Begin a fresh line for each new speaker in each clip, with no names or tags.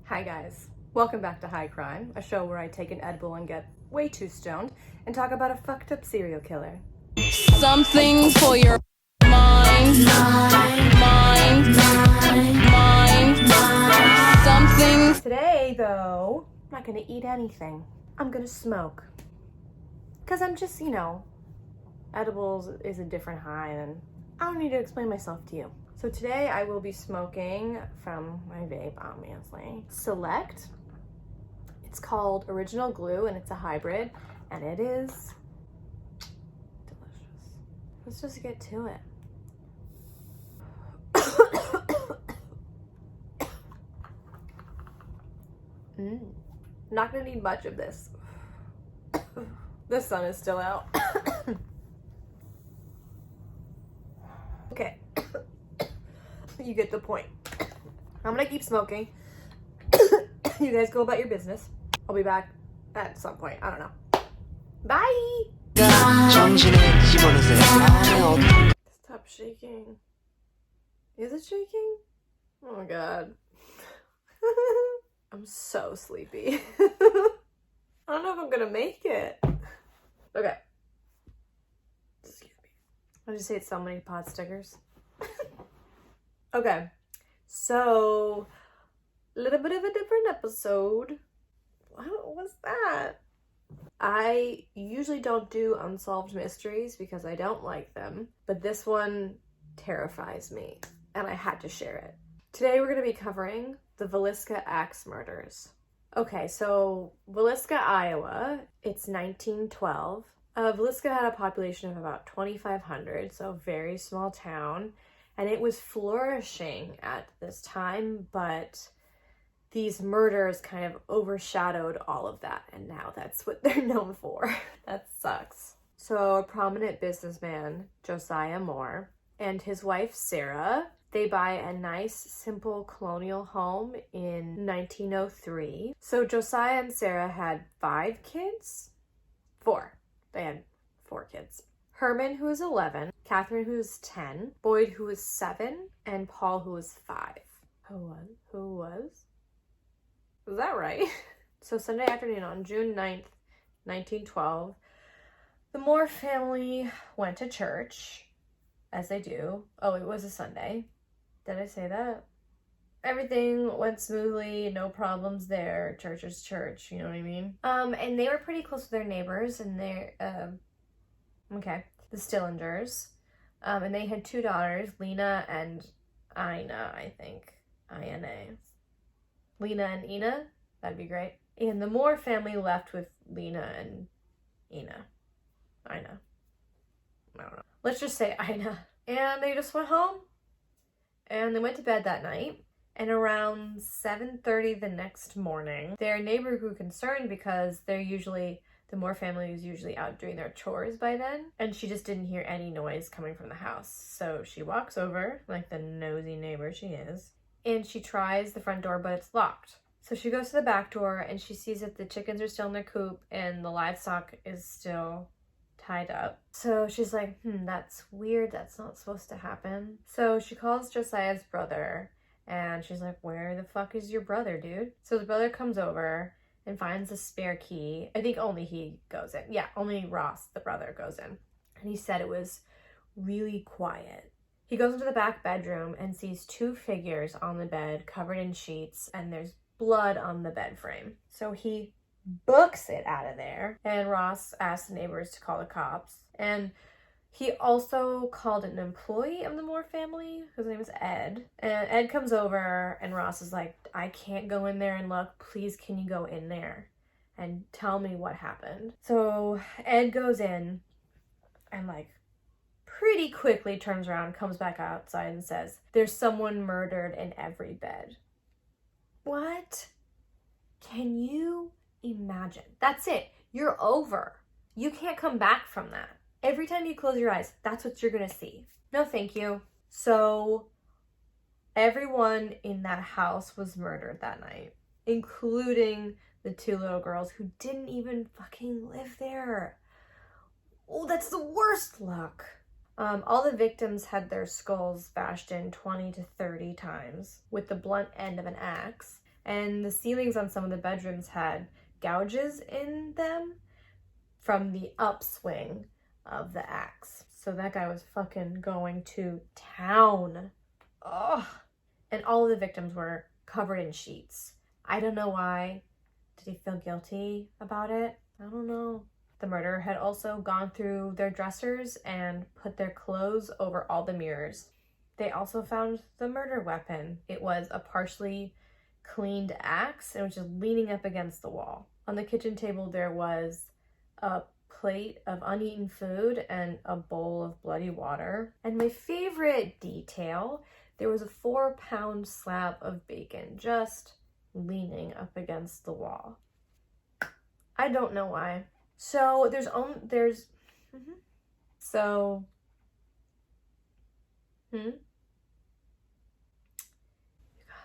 Hi guys, welcome back to High Crime, a show where I take an edible and get way too stoned and talk about a fucked up serial killer.
Something for your mind. Something.
Today though, I'm not gonna eat anything. I'm gonna smoke. Cause I'm just, edibles is a different high and I don't need to explain myself to you. So today I will be smoking from my vape, obviously. Select. It's called Original Glue and it's a hybrid and it is delicious. Let's just get to it. Not gonna need much of this. The sun is still out. Okay. You get the point. I'm gonna keep smoking. You guys go about your business. I'll be back at some point. I don't know. Bye! Stop shaking. Is it shaking? Oh my god. I'm so sleepy. I don't know if I'm gonna make it. Okay. Excuse me. I'll just say so many pot stickers. Okay. So, a little bit of a different episode. What was that? I usually don't do unsolved mysteries because I don't like them, but this one terrifies me and I had to share it. Today we're going to be covering the Villisca axe murders. Okay, so Villisca, Iowa, it's 1912. Villisca had a population of about 2,500, so very small town, and it was flourishing at this time, but these murders kind of overshadowed all of that, and now that's what they're known for. That sucks. So a prominent businessman, Josiah Moore, and his wife, Sarah, they buy a nice, simple colonial home in 1903. So Josiah and Sarah had 5 kids? 4. They had 4 kids. Herman, who was 11, Catherine, who was 10, Boyd, who was 7, and Paul, who was 5. Who was? Was that right? So Sunday afternoon on June 9th, 1912, the Moore family went to church, as they do. Oh, it was a Sunday. Did I say that? Everything went smoothly, no problems there. Church is church, you know what I mean? And they were pretty close to their neighbors, and they're, the Stillingers. And they had 2 daughters, Lena and Ina, I think. I-N-A. Lena and Ina? That'd be great. And the Moore family left with Lena and Ina. I don't know. Let's just say Ina. And they just went home. And they went to bed that night. And around 7:30 the next morning, their neighbor grew concerned because the Moore family was usually out doing their chores by then. And she just didn't hear any noise coming from the house. So she walks over, like the nosy neighbor she is, and she tries the front door, but it's locked. So she goes to the back door and she sees that the chickens are still in their coop and the livestock is still tied up. So she's like, that's weird. That's not supposed to happen. So she calls Josiah's brother and she's like, where the fuck is your brother, dude? So the brother comes over and finds a spare key. I think only he goes in. Yeah, only Ross, the brother, goes in. And he said it was really quiet. He goes into the back bedroom and sees 2 figures on the bed covered in sheets and there's blood on the bed frame. So he books it out of there and Ross asks the neighbors to call the cops. And he also called an employee of the Moore family, whose name is Ed. And Ed comes over and Ross is like, I can't go in there and look. Please, can you go in there and tell me what happened? So Ed goes in and pretty quickly turns around, comes back outside and says, there's someone murdered in every bed. What? Can you imagine? That's it. You're over. You can't come back from that. Every time you close your eyes, that's what you're gonna see. No, thank you. So everyone in that house was murdered that night, including the 2 little girls who didn't even fucking live there. Oh, that's the worst luck. All the victims had their skulls bashed in 20 to 30 times with the blunt end of an axe, and the ceilings on some of the bedrooms had gouges in them from the upswing of the axe. So that guy was fucking going to town. Ugh. And all of the victims were covered in sheets. I don't know why. Did he feel guilty about it? I don't know. The murderer had also gone through their dressers and put their clothes over all the mirrors. They also found the murder weapon. It was a partially cleaned axe and was just leaning up against the wall. On the kitchen table there was a plate of uneaten food and a bowl of bloody water. And my favorite detail, there was a 4-pound slab of bacon just leaning up against the wall. I don't know why. So you got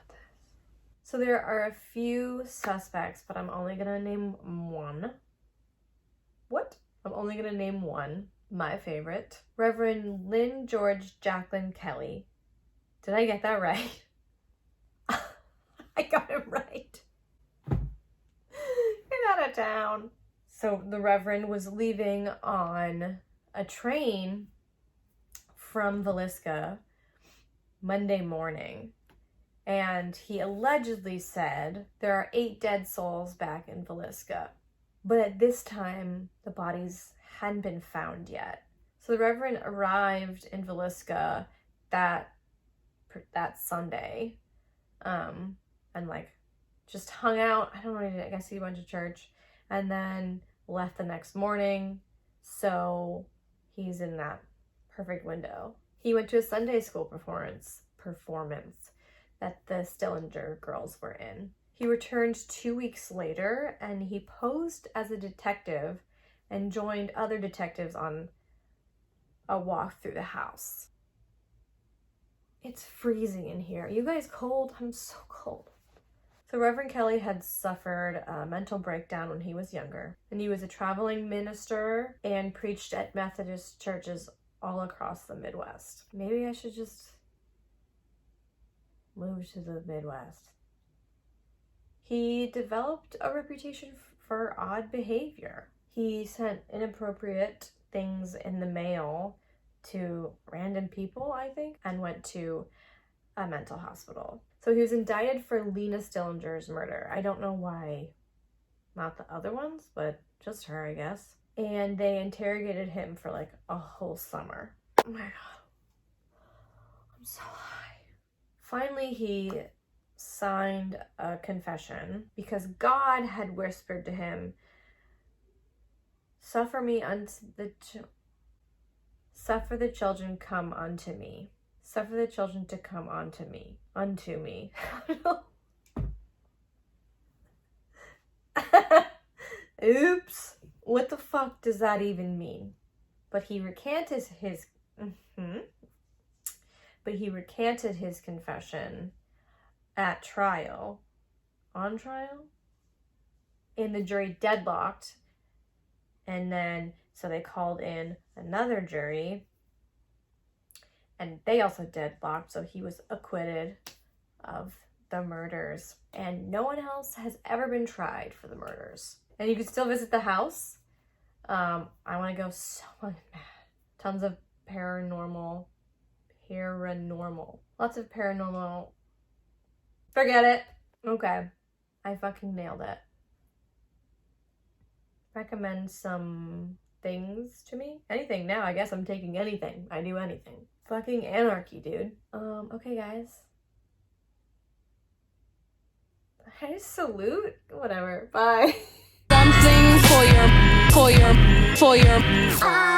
this. So there are a few suspects, but I'm only gonna name one. What? I'm only gonna name one. My favorite. Reverend Lynn George Jacqueline Kelly. Did I get that right? I got it right. Get out of town. So the Reverend was leaving on a train from Villisca Monday morning. And he allegedly said there are 8 dead souls back in Villisca. But at this time, the bodies hadn't been found yet. So the Reverend arrived in Villisca that Sunday, and just hung out. I don't know, I guess he went to church, and then left the next morning. So he's in that perfect window. He went to a Sunday school performance that the Stillinger girls were in. He returned 2 weeks later, and he posed as a detective and joined other detectives on a walk through the house. It's freezing in here. Are you guys cold? I'm so cold. So Reverend Kelly had suffered a mental breakdown when he was younger, and he was a traveling minister and preached at Methodist churches all across the Midwest. Maybe I should just move to the Midwest. He developed a reputation for odd behavior. He sent inappropriate things in the mail to random people, I think, and went to a mental hospital. So he was indicted for Lena Stillinger's murder. I don't know why not the other ones, but just her, I guess. And they interrogated him for like a whole summer. Oh my god. I'm so high. Finally, he signed a confession because God had whispered to him, Suffer the children come unto me. Suffer the children to come unto me. Unto me. Oops. What the fuck does that even mean? But he recanted his confession at trial. On trial? And the jury deadlocked. And then, so they called in another jury. And they also deadlocked, so he was acquitted of the murders. And no one else has ever been tried for the murders. And you can still visit the house. I want to go so much mad. Tons of paranormal. Lots of paranormal. Forget it. Okay. I fucking nailed it. Recommend some things to me? Anything now. I guess I'm taking anything. I do anything. Fucking anarchy, dude. Okay, guys. I salute. Whatever. Bye.
Something for your